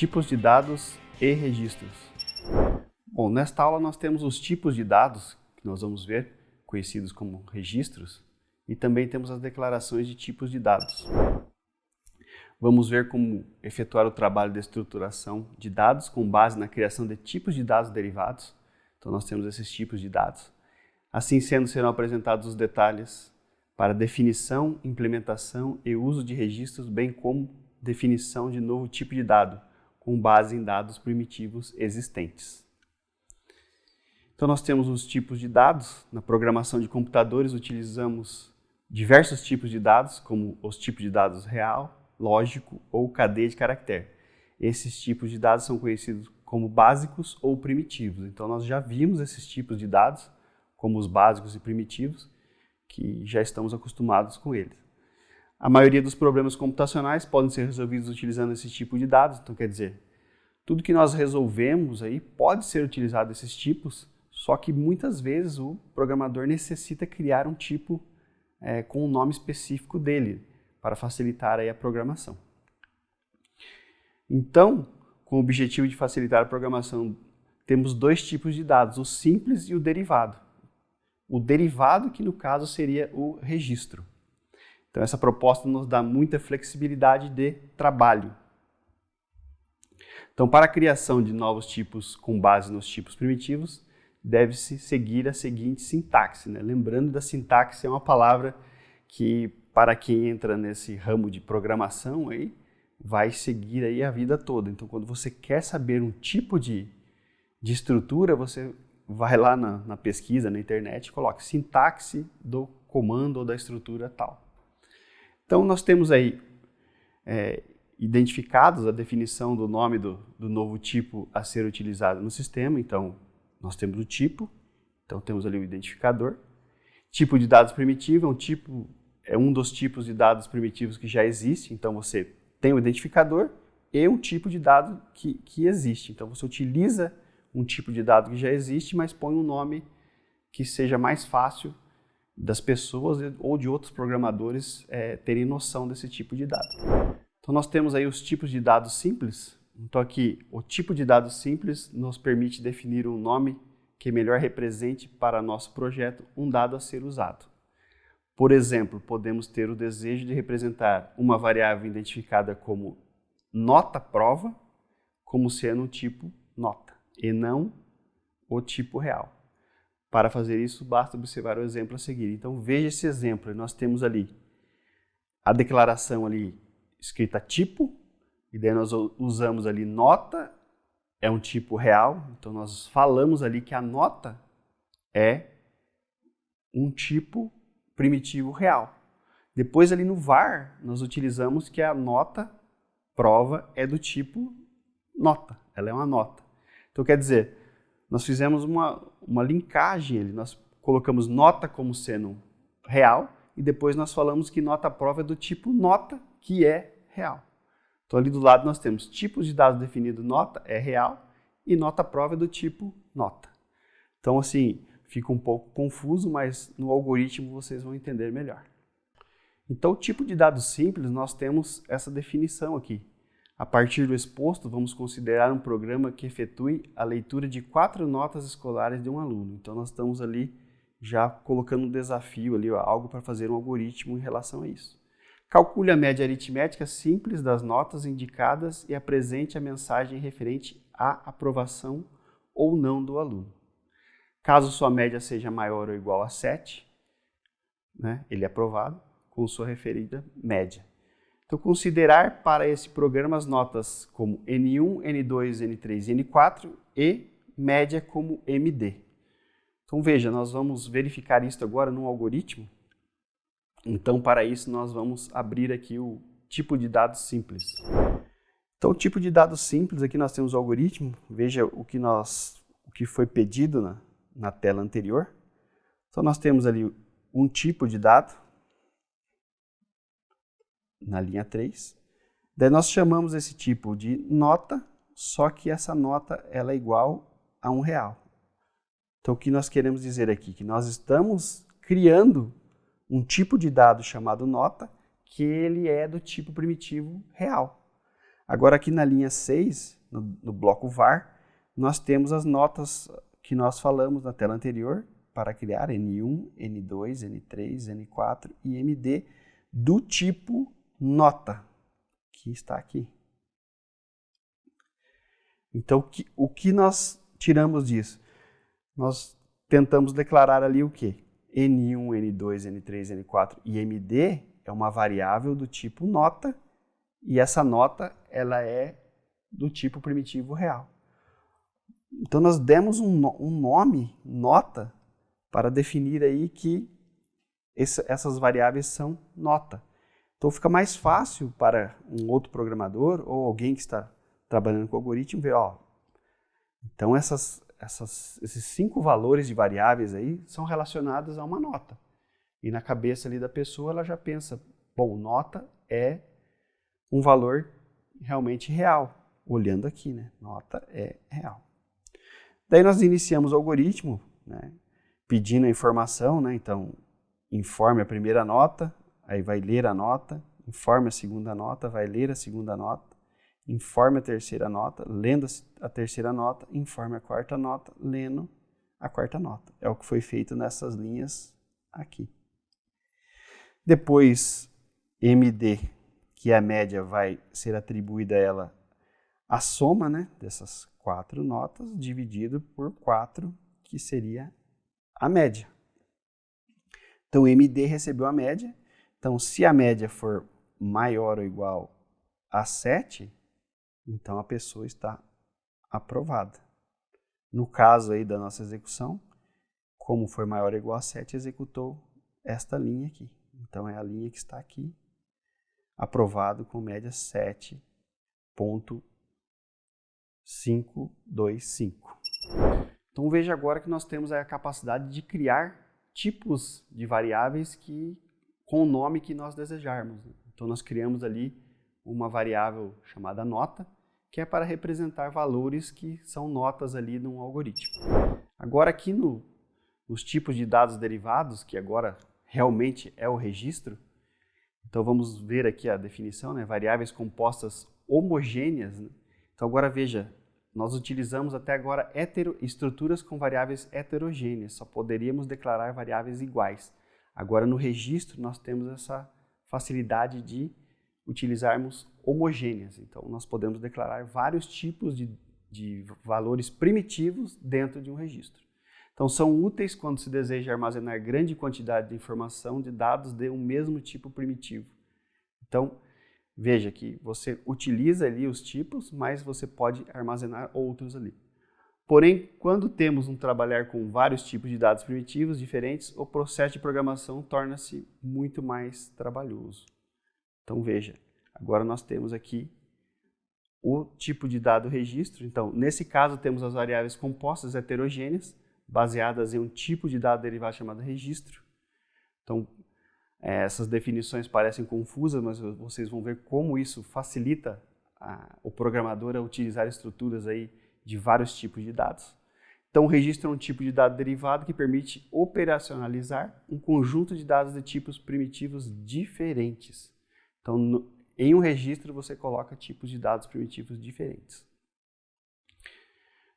Tipos de dados e registros. Bom, nesta aula nós temos os tipos de dados, que nós vamos ver, conhecidos como registros, e também temos as declarações de tipos de dados. Vamos ver como efetuar o trabalho de estruturação de dados com base na criação de tipos de dados derivados. Então nós temos esses tipos de dados. Assim sendo, serão apresentados os detalhes para definição, implementação e uso de registros, bem como definição de novo tipo de dado, com base em dados primitivos existentes. Então nós temos os tipos de dados. Na programação de computadores utilizamos diversos tipos de dados, como os tipos de dados real, lógico ou cadeia de caractere. Esses tipos de dados são conhecidos como básicos ou primitivos. Então nós já vimos esses tipos de dados, como os básicos e primitivos, que já estamos acostumados com eles. A maioria dos problemas computacionais podem ser resolvidos utilizando esse tipo de dados. Então quer dizer, tudo que nós resolvemos aí pode ser utilizado esses tipos, só que muitas vezes o programador necessita criar um tipo com um nome específico dele, para facilitar aí a programação. Então, com o objetivo de facilitar a programação, temos dois tipos de dados, o simples e o derivado. O derivado, que no caso seria o registro. Então, essa proposta nos dá muita flexibilidade de trabalho. Então, para a criação de novos tipos com base nos tipos primitivos, deve-se seguir a seguinte sintaxe, né? Lembrando da sintaxe, é uma palavra que, para quem entra nesse ramo de programação, aí, vai seguir aí a vida toda. Então, quando você quer saber um tipo de estrutura, você vai lá na pesquisa, na internet, e coloca sintaxe do comando ou da estrutura tal. Então, nós temos aí identificados a definição do nome do novo tipo a ser utilizado no sistema. Então, nós temos o tipo, então temos ali o identificador. Tipo de dados primitivo é um dos tipos de dados primitivos que já existe. Então, você tem o identificador e um tipo de dado que existe. Então, você utiliza um tipo de dado que já existe, mas põe um nome que seja mais fácil das pessoas ou de outros programadores terem noção desse tipo de dado. Então, nós temos aí os tipos de dados simples. Então, aqui, o tipo de dado simples nos permite definir um nome que melhor represente para nosso projeto um dado a ser usado. Por exemplo, podemos ter o desejo de representar uma variável identificada como nota prova, como sendo um tipo nota, e não o tipo real. Para fazer isso, basta observar o exemplo a seguir. Então, veja esse exemplo. Nós temos ali a declaração ali escrita tipo, e daí nós usamos ali nota, é um tipo real. Então, nós falamos ali que a nota é um tipo primitivo real. Depois ali no var, nós utilizamos que a nota prova é do tipo nota, ela é uma nota. Então quer dizer, nós fizemos uma linkagem ali, nós colocamos nota como sendo real e depois nós falamos que nota prova é do tipo nota, que é real. Então ali do lado nós temos tipos de dados definido nota é real e nota prova é do tipo nota. Então assim, fica um pouco confuso, mas no algoritmo vocês vão entender melhor. Então, o tipo de dados simples, nós temos essa definição aqui. A partir do exposto, vamos considerar um programa que efetue a leitura de 4 notas escolares de um aluno. Então, nós estamos ali já colocando um desafio, ali, algo para fazer um algoritmo em relação a isso. Calcule a média aritmética simples das notas indicadas e apresente a mensagem referente à aprovação ou não do aluno. Caso sua média seja maior ou igual a 7, né, ele é aprovado com sua referida média. Então, considerar para esse programa as notas como N1, N2, N3 e N4 e média como MD. Então, veja, nós vamos verificar isso agora no algoritmo. Então, para isso, nós vamos abrir aqui o tipo de dados simples. Então, o tipo de dados simples, aqui nós temos o algoritmo. Veja o que foi pedido na tela anterior. Então, nós temos ali um tipo de dado, na linha 3. Daí nós chamamos esse tipo de nota, só que essa nota ela é igual a R$1. Então, o que nós queremos dizer aqui? Que nós estamos criando um tipo de dado chamado nota, que ele é do tipo primitivo real. Agora aqui na linha 6, no bloco var, nós temos as notas que nós falamos na tela anterior para criar N1, N2, N3, N4 e MD do tipo nota, que está aqui. Então, o que nós tiramos disso? Nós tentamos declarar ali o quê? N1, N2, N3, N4 e MD é uma variável do tipo nota, e essa nota ela é do tipo primitivo real. Então nós demos um nome, nota, para definir aí que essas variáveis são nota. Então fica mais fácil para um outro programador ou alguém que está trabalhando com o algoritmo ver, então esses 5 valores de variáveis aí são relacionados a uma nota. E na cabeça ali da pessoa ela já pensa, bom, nota é um valor realmente real. Olhando aqui, né? Nota é real. Daí nós iniciamos o algoritmo, né? Pedindo a informação, né? Então, informe a primeira nota, aí vai ler a nota, informe a segunda nota, vai ler a segunda nota, informe a terceira nota, lendo a terceira nota, informe a quarta nota, lendo a quarta nota. É o que foi feito nessas linhas aqui. Depois, MD, que é a média, vai ser atribuída a ela a soma, né, dessas 4 notas, dividido por 4, que seria a média. Então, MD recebeu a média. Então, se a média for maior ou igual a 7, então a pessoa está aprovada. No caso aí da nossa execução, como foi maior ou igual a 7, executou esta linha aqui. Então, é a linha que está aqui, aprovado com média 7.525. Então veja agora que nós temos a capacidade de criar tipos de variáveis com o nome que nós desejarmos. Então nós criamos ali uma variável chamada nota, que é para representar valores que são notas ali num algoritmo. Agora aqui nos tipos de dados derivados, que agora realmente é o registro, então vamos ver aqui a definição, né? Variáveis compostas homogêneas, né? Então agora veja, nós utilizamos até agora estruturas com variáveis heterogêneas, só poderíamos declarar variáveis iguais. Agora no registro nós temos essa facilidade de utilizarmos homogêneas, então nós podemos declarar vários tipos de valores primitivos dentro de um registro. Então são úteis quando se deseja armazenar grande quantidade de informação de dados de um mesmo tipo primitivo. Então, veja que você utiliza ali os tipos, mas você pode armazenar outros ali. Porém, quando temos trabalhar com vários tipos de dados primitivos diferentes, o processo de programação torna-se muito mais trabalhoso. Então veja, agora nós temos aqui o tipo de dado registro. Então, nesse caso, temos as variáveis compostas heterogêneas, baseadas em um tipo de dado derivado chamado registro. Então, essas definições parecem confusas, mas vocês vão ver como isso facilita o programador a utilizar estruturas aí de vários tipos de dados. Então, o registro é um tipo de dado derivado que permite operacionalizar um conjunto de dados de tipos primitivos diferentes. Então, em um registro, você coloca tipos de dados primitivos diferentes.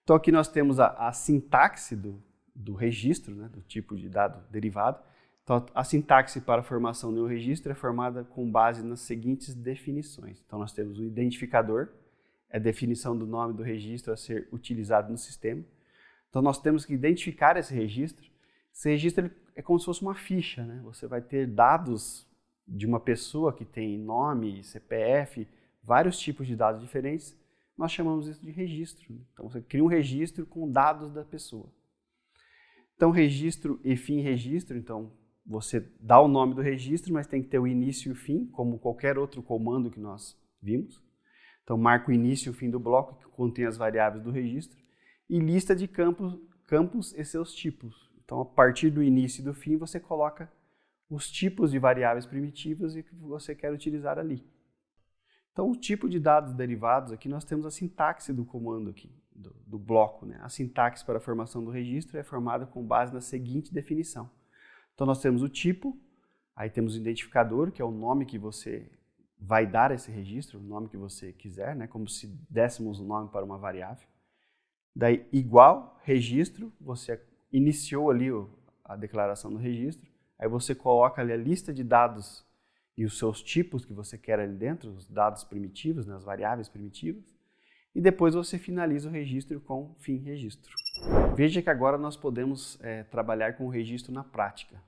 Então, aqui nós temos a sintaxe do registro, né, do tipo de dado derivado. Então, a sintaxe para a formação de um registro é formada com base nas seguintes definições. Então, nós temos o identificador, é a definição do nome do registro a ser utilizado no sistema. Então, nós temos que identificar esse registro. Esse registro é como se fosse uma ficha, né? Você vai ter dados de uma pessoa que tem nome, CPF, vários tipos de dados diferentes. Nós chamamos isso de registro. Então, você cria um registro com dados da pessoa. Então, registro e fim registro. Então, você dá o nome do registro, mas tem que ter o início e o fim, como qualquer outro comando que nós vimos. Então, marca o início e o fim do bloco, que contém as variáveis do registro. E lista de campos e seus tipos. Então, a partir do início e do fim, você coloca os tipos de variáveis primitivas e que você quer utilizar ali. Então, o tipo de dados derivados, aqui nós temos a sintaxe do comando aqui, do bloco, né? A sintaxe para a formação do registro é formada com base na seguinte definição. Então, nós temos o tipo, aí temos o identificador, que é o nome que você vai dar esse registro, o nome que você quiser, né? Como se dessemos um nome para uma variável. Daí, igual registro, você iniciou ali a declaração do registro, aí você coloca ali a lista de dados e os seus tipos que você quer ali dentro, os dados primitivos, né, as variáveis primitivas, e depois você finaliza o registro com fim registro. Veja que agora nós podemos trabalhar com o registro na prática.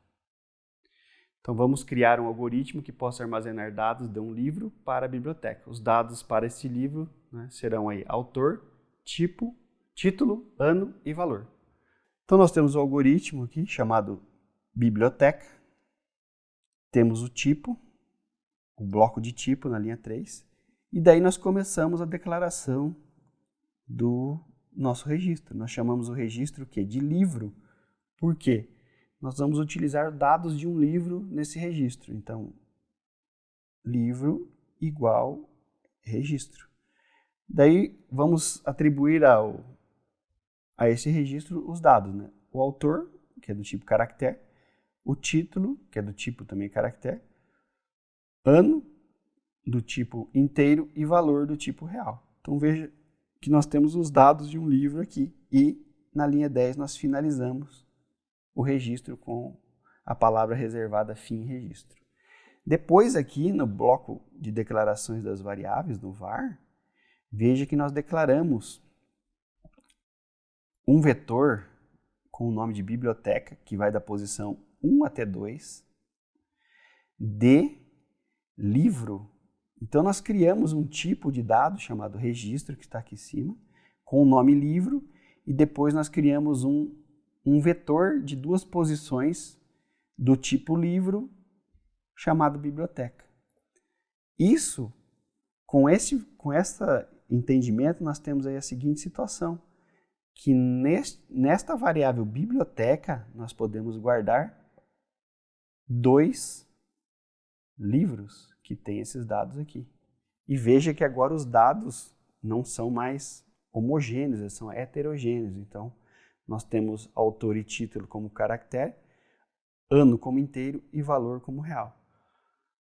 Então vamos criar um algoritmo que possa armazenar dados de um livro para a biblioteca. Os dados para esse livro, né, serão aí autor, tipo, título, ano e valor. Então nós temos o algoritmo aqui chamado biblioteca, temos o tipo, o bloco de tipo na linha 3, e daí nós começamos a declaração do nosso registro. Nós chamamos o registro o quê? De livro. Por quê? Nós vamos utilizar dados de um livro nesse registro. Então, livro igual registro. Daí vamos atribuir a esse registro os dados, né? O autor, que é do tipo caractere, o título, que é do tipo também caractere, ano, do tipo inteiro, e valor do tipo real. Então veja que nós temos os dados de um livro aqui, e na linha 10 nós finalizamos o registro com a palavra reservada fim registro. Depois aqui no bloco de declarações das variáveis, no var, veja que nós declaramos um vetor com o nome de biblioteca, que vai da posição 1 até 2, de livro. Então nós criamos um tipo de dado chamado registro, que está aqui em cima, com o nome livro, e depois nós criamos um vetor de duas posições do tipo livro, chamado biblioteca. Isso, com esse entendimento, nós temos aí a seguinte situação, que nesta variável biblioteca, nós podemos guardar 2 livros que têm esses dados aqui. E veja que agora os dados não são mais homogêneos, eles são heterogêneos. Então, nós temos autor e título como caractere, ano como inteiro e valor como real.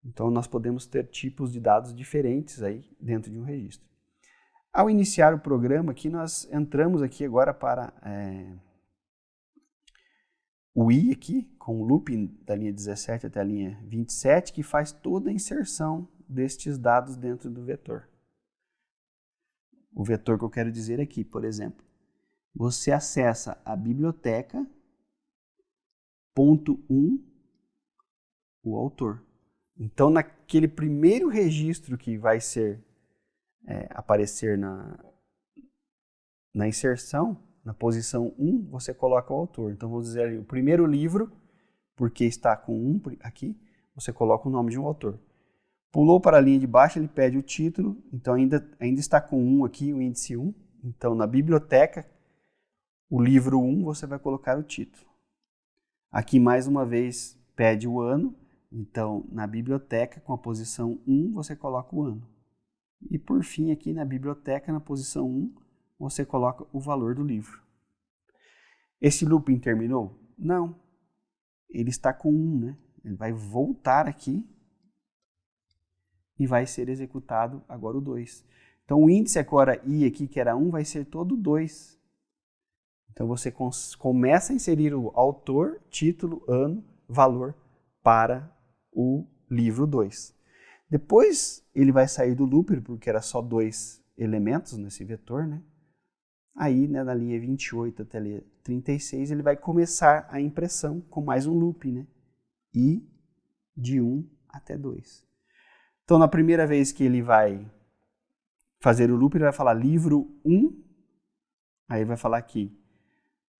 Então, nós podemos ter tipos de dados diferentes aí dentro de um registro. Ao iniciar o programa aqui, nós entramos aqui agora para o i aqui, com o looping da linha 17 até a linha 27, que faz toda a inserção destes dados dentro do vetor. O vetor que eu quero dizer aqui, por exemplo, você acessa a biblioteca, ponto 1, o autor. Então, naquele primeiro registro que vai ser aparecer na inserção, na posição 1, você coloca o autor. Então, vamos dizer ali, o primeiro livro, porque está com 1 aqui, você coloca o nome de um autor. Pulou para a linha de baixo, ele pede o título, então ainda está com 1 aqui, o índice 1. Então, na biblioteca, o livro 1, você vai colocar o título. Aqui, mais uma vez, pede o ano. Então, na biblioteca, com a posição 1, você coloca o ano. E, por fim, aqui na biblioteca, na posição 1, você coloca o valor do livro. Esse looping terminou? Não. Ele está com 1, né? Ele vai voltar aqui e vai ser executado agora o 2. Então, o índice agora i aqui, que era 1, vai ser todo 2. Então, você começa a inserir o autor, título, ano, valor para o livro 2. Depois, ele vai sair do looper, porque era só 2 elementos nesse vetor, né? Aí, né, na linha 28 até a linha 36, ele vai começar a impressão com mais um looping, né? I de 1 até 2. Então, na primeira vez que ele vai fazer o loop, ele vai falar livro 1, aí vai falar aqui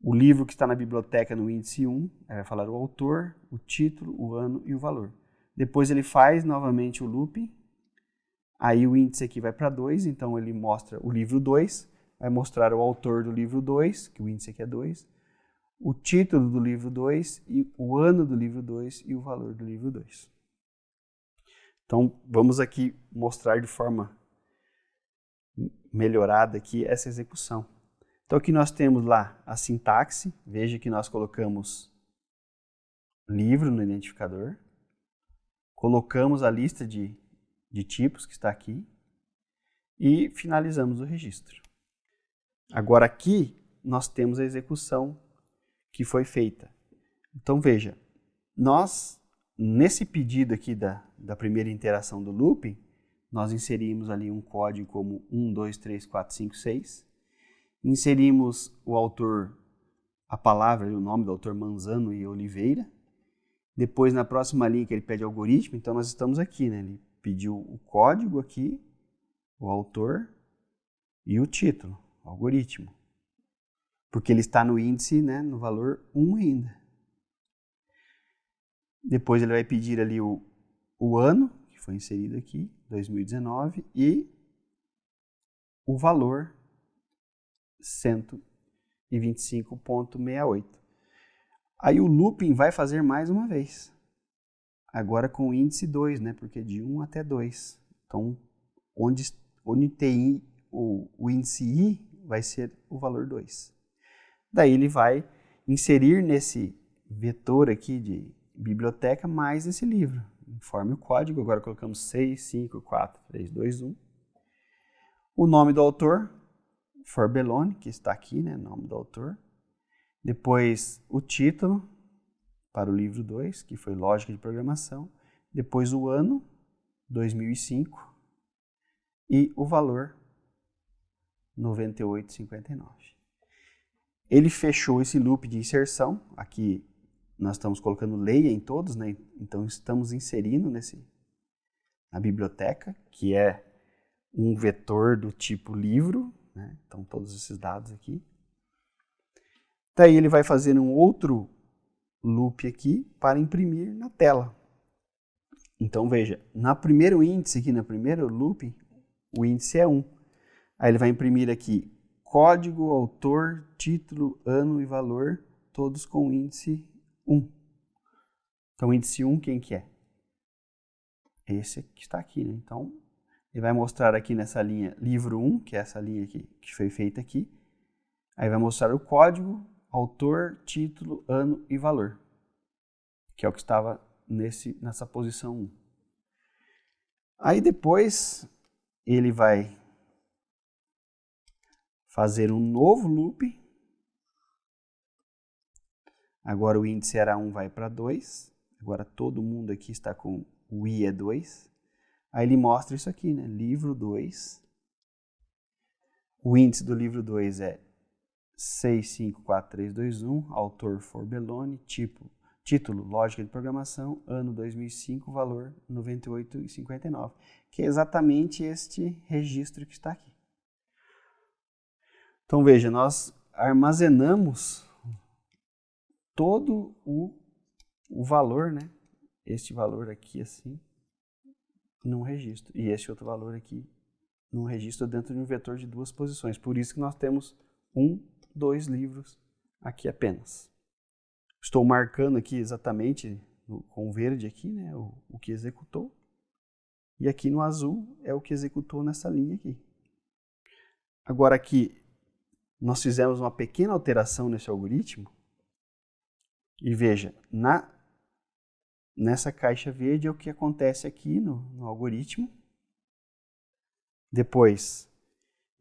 o livro que está na biblioteca no índice 1, aí vai falar o autor, o título, o ano e o valor. Depois ele faz novamente o loop, aí o índice aqui vai para 2, então ele mostra o livro 2, vai mostrar o autor do livro 2, que o índice aqui é 2, o título do livro 2, e o ano do livro 2 e o valor do livro 2. Então, vamos aqui mostrar de forma melhorada aqui essa execução. Então, aqui nós temos lá a sintaxe. Veja que nós colocamos livro no identificador. Colocamos a lista de de tipos que está aqui e finalizamos o registro. Agora aqui nós temos a execução que foi feita. Então veja, nós nesse pedido aqui da primeira interação do looping, nós inserimos ali um código como 1, 2, 3, 4, 5, 6, inserimos o autor, a palavra, o nome do autor Manzano e Oliveira. Depois, na próxima linha que ele pede algoritmo, então nós estamos aqui, né? Ele pediu o código aqui, o autor e o título, o algoritmo. Porque ele está no índice, né, no valor 1 ainda. Depois ele vai pedir ali o ano, que foi inserido aqui, 2019, e o valor 125.68. Aí o looping vai fazer mais uma vez. Agora com o índice 2, né? Porque de 1 até 2. Então, onde tem o índice I, vai ser o valor 2. Daí ele vai inserir nesse vetor aqui de biblioteca mais esse livro. Informe o código, agora colocamos 6, 5, 4, 3, 2, 1. O nome do autor, Forbellone, que está aqui, né? Nome do autor. Depois o título para o livro 2, que foi Lógica de Programação. Depois o ano, 2005. E o valor, 98,59. Ele fechou esse loop de inserção. Aqui nós estamos colocando leia em todos, né? Então estamos inserindo na biblioteca, que é um vetor do tipo livro, né? Então todos esses dados aqui. Daí ele vai fazer um outro loop aqui para imprimir na tela. Então veja, no primeiro índice aqui, no primeiro loop, o índice é 1. Aí ele vai imprimir aqui código, autor, título, ano e valor, todos com índice 1. Então, índice 1, quem que é? Esse que está aqui, né? Então, ele vai mostrar aqui nessa linha livro 1, que é essa linha aqui, que foi feita aqui. Aí vai mostrar o código, autor, título, ano e valor, que é o que estava nessa posição 1. Aí depois, ele vai fazer um novo loop. Agora o índice era 1, vai para 2. Agora todo mundo aqui está com o I é 2. Aí ele mostra isso aqui, né? Livro 2. O índice do livro 2 é 6543221, autor Forbellone, título Lógica de Programação, ano 2005, valor 98,59, que é exatamente este registro que está aqui. Então veja, nós armazenamos todo o valor, né? Este valor aqui assim, num registro, e este outro valor aqui num registro dentro de um vetor de 2 posições. Por isso que nós temos 2 livros aqui apenas. Estou marcando aqui exatamente com verde aqui, né, o que executou. E aqui no azul é o que executou nessa linha aqui. Agora aqui nós fizemos uma pequena alteração nesse algoritmo. E veja, nessa caixa verde é o que acontece aqui no algoritmo. Depois,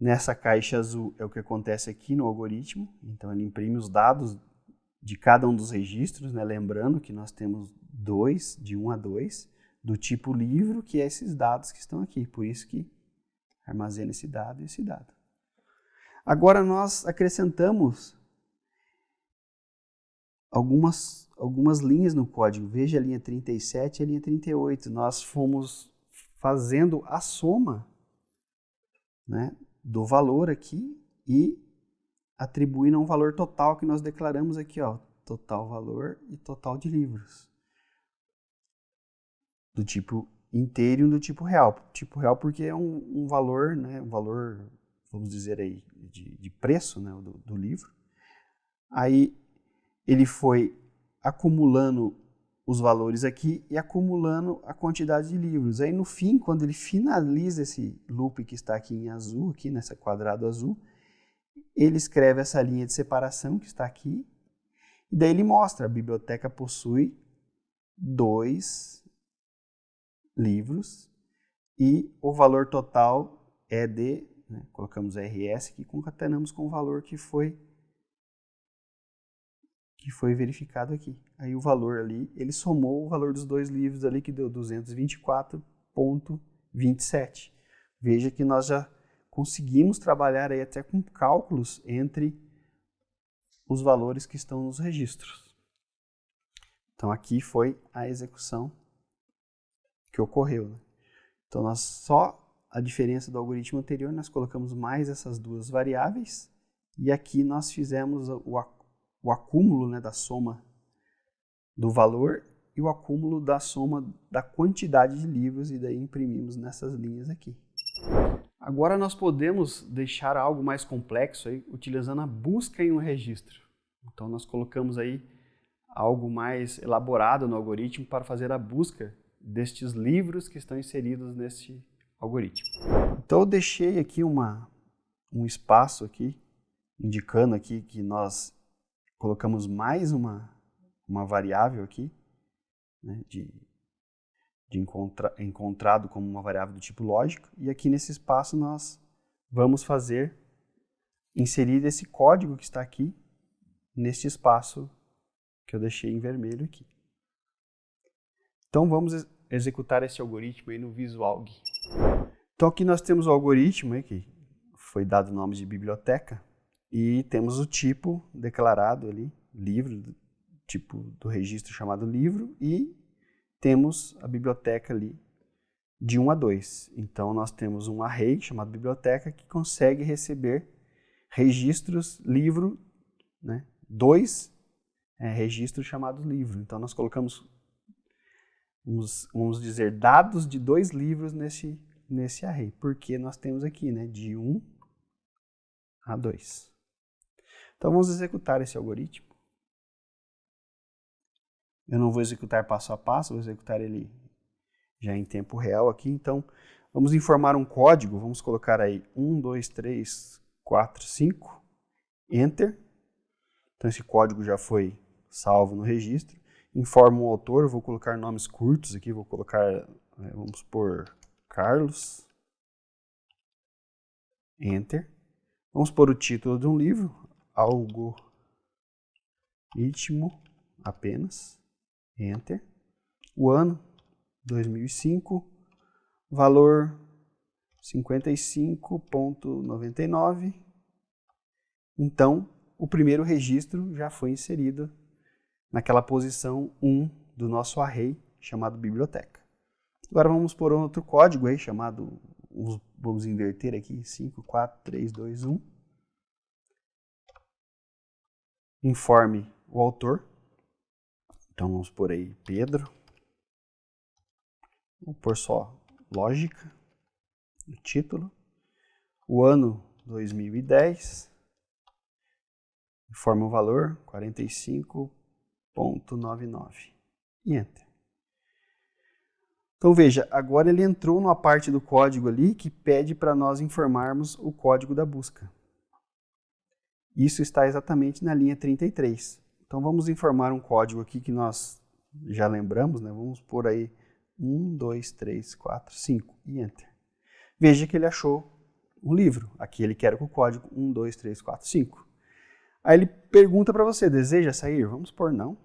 nessa caixa azul é o que acontece aqui no algoritmo. Então, ele imprime os dados de cada um dos registros, né? Lembrando que nós temos 2, de 1 a 2, do tipo livro, que é esses dados que estão aqui. Por isso que armazena esse dado e esse dado. Agora, nós acrescentamos algumas linhas no código. Veja a linha 37 e a linha 38. Nós fomos fazendo a soma, né, do valor aqui e atribuindo um valor total que nós declaramos aqui, ó, total valor e total de livros. Do tipo inteiro e do tipo real. Tipo real porque é um valor, né, um valor, vamos dizer aí, de preço, né, do livro. Aí ele foi acumulando os valores aqui e acumulando a quantidade de livros. Aí no fim, quando ele finaliza esse loop que está aqui em azul, aqui nesse quadrado azul, ele escreve essa linha de separação que está aqui, e daí ele mostra, a biblioteca possui 2 livros e o valor total é de, né, colocamos RS que concatenamos com o valor que foi verificado aqui. Aí o valor ali, ele somou o valor dos dois livros ali, que deu 224,27. Veja que nós já conseguimos trabalhar aí até com cálculos entre os valores que estão nos registros. Então aqui foi a execução que ocorreu, né? Então nós só a diferença do algoritmo anterior, nós colocamos mais essas duas variáveis e aqui nós fizemos o acúmulo, né, da soma do valor e o acúmulo da soma da quantidade de livros e daí imprimimos nessas linhas aqui. Agora nós podemos deixar algo mais complexo aí, utilizando a busca em um registro. Então nós colocamos aí algo mais elaborado no algoritmo para fazer a busca destes livros que estão inseridos neste algoritmo. Então eu deixei aqui um espaço aqui, indicando aqui que nós colocamos mais uma variável aqui, né, encontrado como uma variável do tipo lógico, e aqui nesse espaço nós vamos inserir esse código que está aqui, neste espaço que eu deixei em vermelho aqui. Então vamos executar esse algoritmo aí no Visualg. Então aqui nós temos o algoritmo aí, que foi dado o nome de biblioteca, e temos o tipo declarado ali, livro, tipo do registro chamado livro, e temos a biblioteca ali de 1 a 2. Então nós temos um array chamado biblioteca que consegue receber registros livro, né, 2 registros chamados livro. Então nós colocamos, vamos dizer, dados de 2 livros nesse array, porque nós temos aqui, né, de 1 a 2. Então vamos executar esse algoritmo. Eu não vou executar passo a passo, vou executar ele já em tempo real aqui. Então vamos informar um código, vamos colocar aí 1, 2, 3, 4, 5, Enter. Então esse código já foi salvo no registro. Informo o autor, eu vou colocar nomes curtos aqui, vou colocar, vamos pôr Carlos. Enter. Vamos pôr o título de um livro, algoritmo apenas. Enter. O ano, 2005. Valor, 55,99. Então, o primeiro registro já foi inserido naquela posição 1 do nosso array, chamado biblioteca. Agora vamos pôr outro código aí, chamado, vamos inverter aqui, 5, 4, 3, 2, 1. Informe o autor. Então vamos pôr aí Pedro. Vou pôr só lógica, o título. O ano 2010. Informa o valor 45,99. E Enter. Então veja, agora ele entrou numa parte do código ali que pede para nós informarmos o código da busca. Isso está exatamente na linha 33. Então vamos informar um código aqui que nós já lembramos, né? Vamos pôr aí 1, 2, 3, 4, 5 e Enter. Veja que ele achou um livro. Aqui ele quer com o código 1, 2, 3, 4, 5. Aí ele pergunta para você, deseja sair? Vamos pôr não.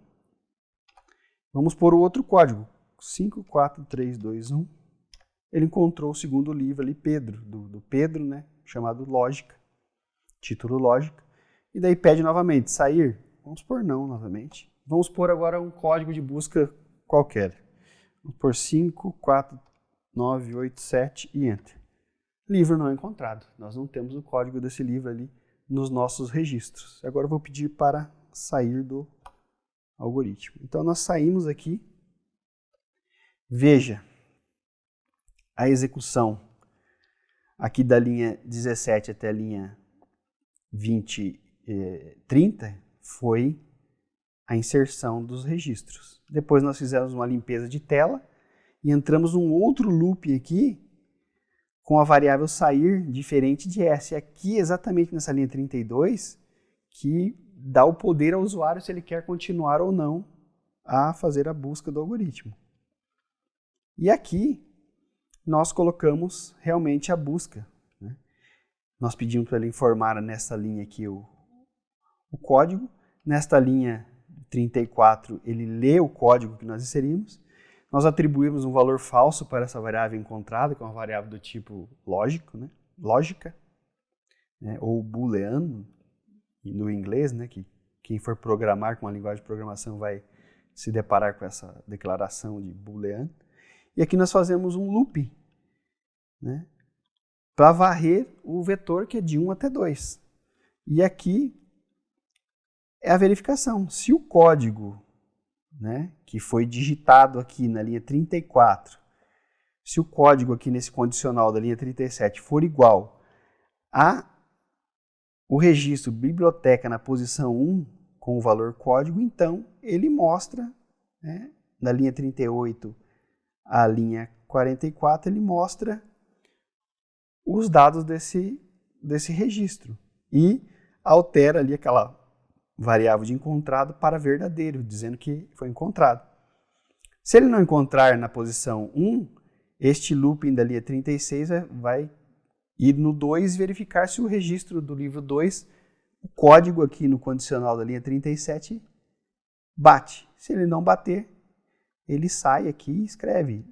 Vamos pôr o outro código, 5, 4, 3, 2, 1. Ele encontrou o segundo livro ali, Pedro, do Pedro, né? Chamado Lógica, título Lógica. E daí pede novamente, sair? Vamos pôr não novamente. Vamos pôr agora um código de busca qualquer. Vamos pôr 5, 4, 9, 8, 7 e Enter. Livro não encontrado. Nós não temos o código desse livro ali nos nossos registros. Agora eu vou pedir para sair do algoritmo. Então nós saímos aqui. Veja a execução aqui da linha 17 até a linha 30 foi a inserção dos registros. Depois nós fizemos uma limpeza de tela e entramos num outro loop aqui com a variável sair diferente de essa. E aqui, exatamente nessa linha 32, que dá o poder ao usuário se ele quer continuar ou não a fazer a busca do algoritmo. E aqui nós colocamos realmente a busca, né? Nós pedimos para ele informar nessa linha aqui o código. Nesta linha 34, ele lê o código que nós inserimos. Nós atribuímos um valor falso para essa variável encontrada, que é uma variável do tipo lógico, né? Lógica, né? Ou booleano, no inglês, né? Que quem for programar com uma linguagem de programação vai se deparar com essa declaração de booleano. E aqui nós fazemos um loop, né? Para varrer o vetor que é de 1 até 2. E aqui é a verificação. Se o código, né, que foi digitado aqui na linha 34, se o código aqui nesse condicional da linha 37 for igual a o registro biblioteca na posição 1 com o valor código, então ele mostra, né, da linha 38 à linha 44, ele mostra os dados desse registro e altera ali aquela variável de encontrado para verdadeiro, dizendo que foi encontrado. Se ele não encontrar na posição 1, este looping da linha 36 vai ir no 2 e verificar se o registro do livro 2, o código aqui no condicional da linha 37, bate. Se ele não bater, ele sai aqui e escreve,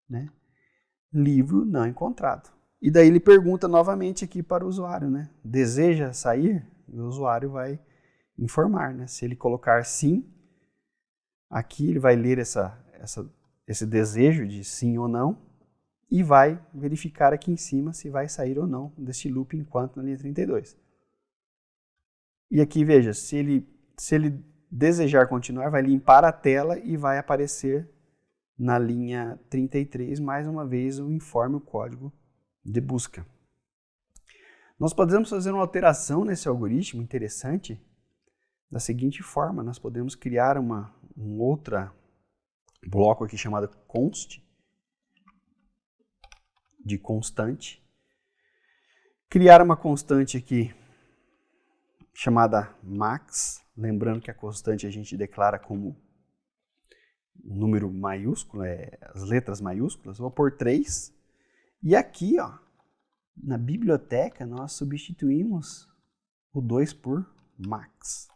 né, livro não encontrado. E daí ele pergunta novamente aqui para o usuário, né, deseja sair? O usuário vai informar, né? Se ele colocar sim, aqui ele vai ler esse desejo de sim ou não e vai verificar aqui em cima se vai sair ou não deste loop enquanto na linha 32. E aqui veja, se ele desejar continuar, vai limpar a tela e vai aparecer na linha 33 mais uma vez o informe, o código de busca. Nós podemos fazer uma alteração nesse algoritmo interessante da seguinte forma: nós podemos criar um outro bloco aqui chamado const, de constante, criar uma constante aqui chamada max, lembrando que a constante a gente declara como um número maiúsculo, as letras maiúsculas, vou pôr 3, e aqui, ó, na biblioteca nós substituímos o 2 por max.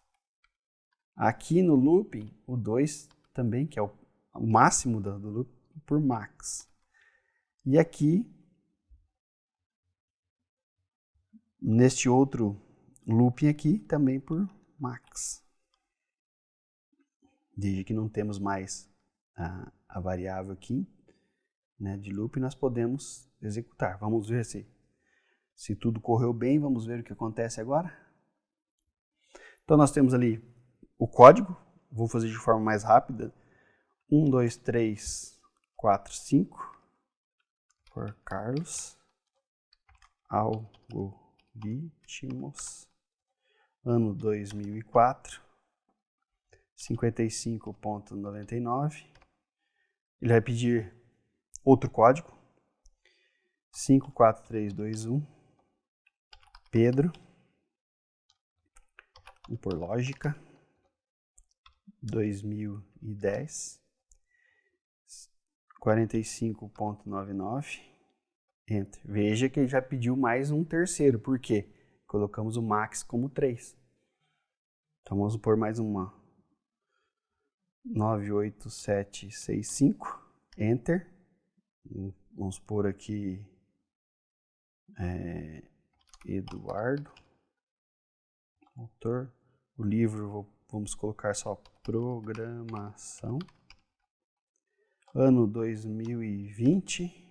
Aqui no looping, o 2 também, que é o máximo do loop, por max. E aqui, neste outro looping aqui, também por max. Desde que não temos mais a variável aqui, né, de loop, nós podemos executar. Vamos ver se tudo correu bem, vamos ver o que acontece agora. Então nós temos ali o código, vou fazer de forma mais rápida. 1, 2, 3, 4, 5, por Carlos, algoritmos, ano 2004, 55.99. Ele vai pedir outro código, 54321, Pedro, por lógica, 2010, 45.99, enter. Veja que ele já pediu mais um terceiro, por quê? Colocamos o max como 3. Então vamos pôr mais uma, 98765, enter. Vamos pôr aqui Eduardo, autor. O livro vamos colocar só programação. Ano 2020,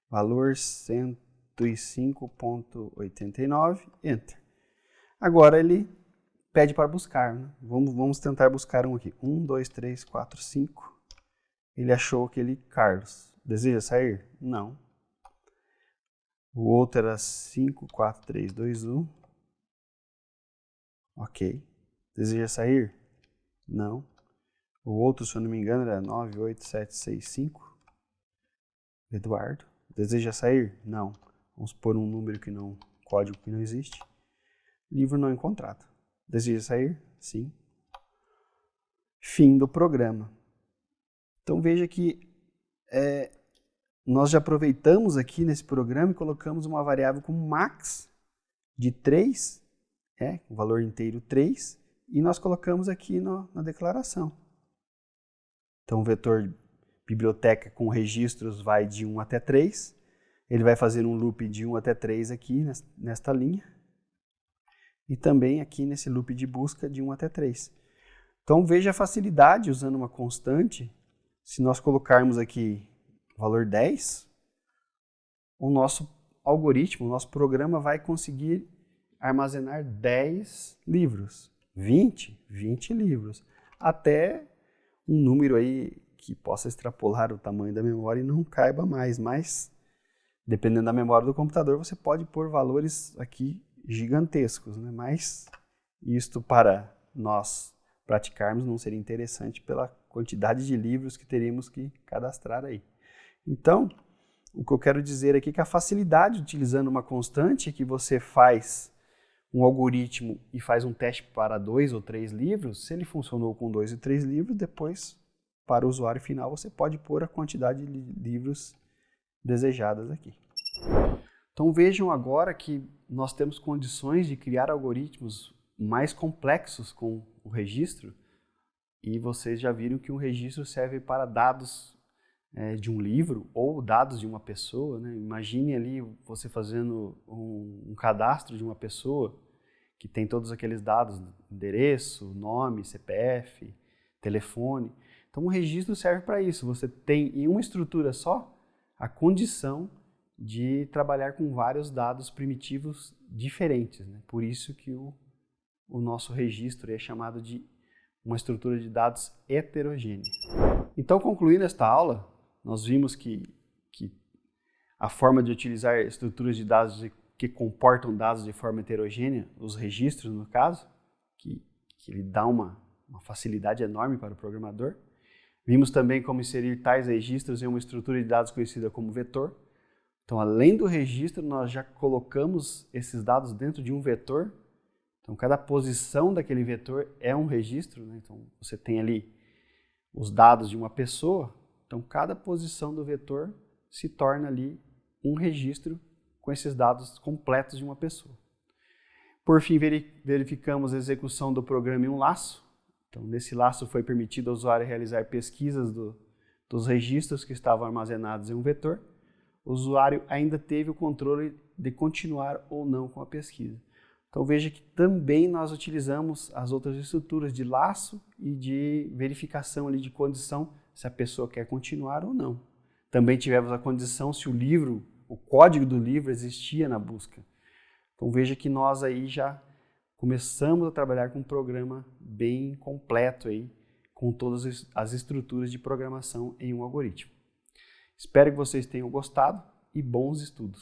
valor 105.89, enter. Agora ele pede para buscar, né? Vamos tentar buscar um aqui. 1, 2, 3, 4, 5. Ele achou aquele Carlos. Deseja sair? Não. O outro era 5, 4, 3, 2, 1. Ok. Deseja sair? Não. O outro, se eu não me engano, era 98765. Eduardo. Deseja sair? Não. Vamos pôr um número código que não existe. Livro não encontrado. Deseja sair? Sim. Fim do programa. Então veja que nós já aproveitamos aqui nesse programa e colocamos uma variável com max de 3, o valor inteiro 3, e nós colocamos aqui na declaração. Então, o vetor biblioteca com registros vai de 1 até 3, ele vai fazer um loop de 1 até 3 aqui nesta linha, e também aqui nesse loop de busca de 1 até 3. Então, veja a facilidade usando uma constante. Se nós colocarmos aqui o valor 10, o nosso algoritmo, o nosso programa vai conseguir armazenar 10 livros, 20 livros, até um número aí que possa extrapolar o tamanho da memória e não caiba mais, mas dependendo da memória do computador, você pode pôr valores aqui gigantescos, né? Mas isto para nós praticarmos não seria interessante pela quantidade de livros que teríamos que cadastrar aí. Então, o que eu quero dizer aqui é que a facilidade utilizando uma constante é que você faz um algoritmo e faz um teste para 2 ou 3 livros, se ele funcionou com 2 e 3 livros, depois, para o usuário final, você pode pôr a quantidade de livros desejadas aqui. Então vejam agora que nós temos condições de criar algoritmos mais complexos com o registro, e vocês já viram que um registro serve para dados de um livro ou dados de uma pessoa, né? Imagine ali você fazendo um cadastro de uma pessoa que tem todos aqueles dados, endereço, nome, CPF, telefone. Então, um registro serve para isso. Você tem em uma estrutura só a condição de trabalhar com vários dados primitivos diferentes, né? Por isso que o nosso registro é chamado de uma estrutura de dados heterogênea. Então, concluindo esta aula, nós vimos que a forma de utilizar estruturas de dados que comportam dados de forma heterogênea, os registros no caso, que ele dá uma facilidade enorme para o programador. Vimos também como inserir tais registros em uma estrutura de dados conhecida como vetor. Então, além do registro, nós já colocamos esses dados dentro de um vetor. Então, cada posição daquele vetor é um registro, né? Então, você tem ali os dados de uma pessoa. Então, cada posição do vetor se torna ali um registro com esses dados completos de uma pessoa. Por fim, verificamos a execução do programa em um laço. Então, nesse laço foi permitido ao usuário realizar pesquisas dos registros que estavam armazenados em um vetor. O usuário ainda teve o controle de continuar ou não com a pesquisa. Então, veja que também nós utilizamos as outras estruturas de laço e de verificação ali de condição se a pessoa quer continuar ou não. Também tivemos a condição se o código do livro existia na busca. Então, veja que nós aí já começamos a trabalhar com um programa bem completo aí, com todas as estruturas de programação em um algoritmo. Espero que vocês tenham gostado e bons estudos!